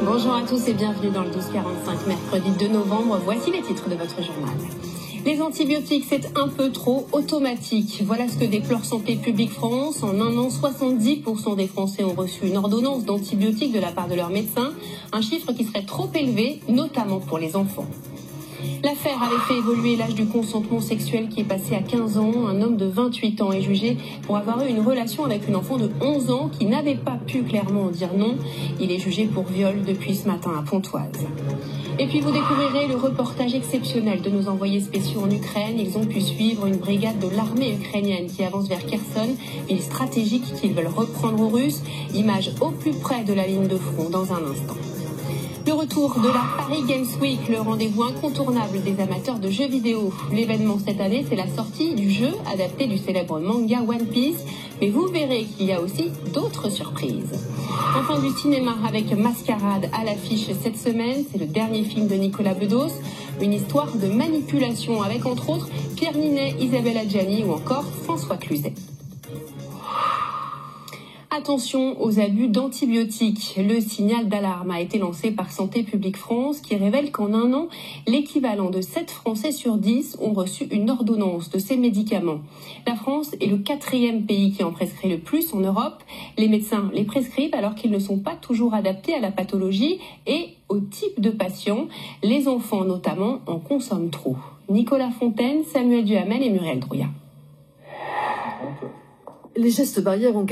Bonjour à tous et bienvenue dans le 12:45, mercredi 2 novembre. Voici les titres de votre journal. Les antibiotiques, c'est un peu trop automatique. Voilà ce que déplore Santé publique France. En un an, 70% des Français ont reçu une ordonnance d'antibiotiques de la part de leur médecin. Un chiffre qui serait trop élevé, notamment pour les enfants. L'affaire avait fait évoluer l'âge du consentement sexuel qui est passé à 15 ans. Un homme de 28 ans est jugé pour avoir eu une relation avec une enfant de 11 ans qui n'avait pas pu clairement dire non. Il est jugé pour viol depuis ce matin à Pontoise. Et puis vous découvrirez le reportage exceptionnel de nos envoyés spéciaux en Ukraine. Ils ont pu suivre une brigade de l'armée ukrainienne qui avance vers Kherson, ville stratégique qu'ils veulent reprendre aux Russes. Image au plus près de la ligne de front dans un instant. Le retour de la Paris Games Week, le rendez-vous incontournable des amateurs de jeux vidéo. L'événement cette année, c'est la sortie du jeu adapté du célèbre manga One Piece. Mais vous verrez qu'il y a aussi d'autres surprises. Enfin du cinéma avec Mascarade à l'affiche cette semaine. C'est le dernier film de Nicolas Bedos. Une histoire de manipulation avec entre autres Pierre Ninet, Isabelle Adjani ou encore François Cluzet. Attention aux abus d'antibiotiques. Le signal d'alarme a été lancé par Santé publique France qui révèle qu'en un an, l'équivalent de 7 Français sur 10 ont reçu une ordonnance de ces médicaments. La France est le 4e pays qui en prescrit le plus en Europe. Les médecins les prescrivent alors qu'ils ne sont pas toujours adaptés à la pathologie et au type de patient. Les enfants notamment en consomment trop. Nicolas Fontaine, Samuel Duhamel et Muriel Drouillat. Les gestes barrières ont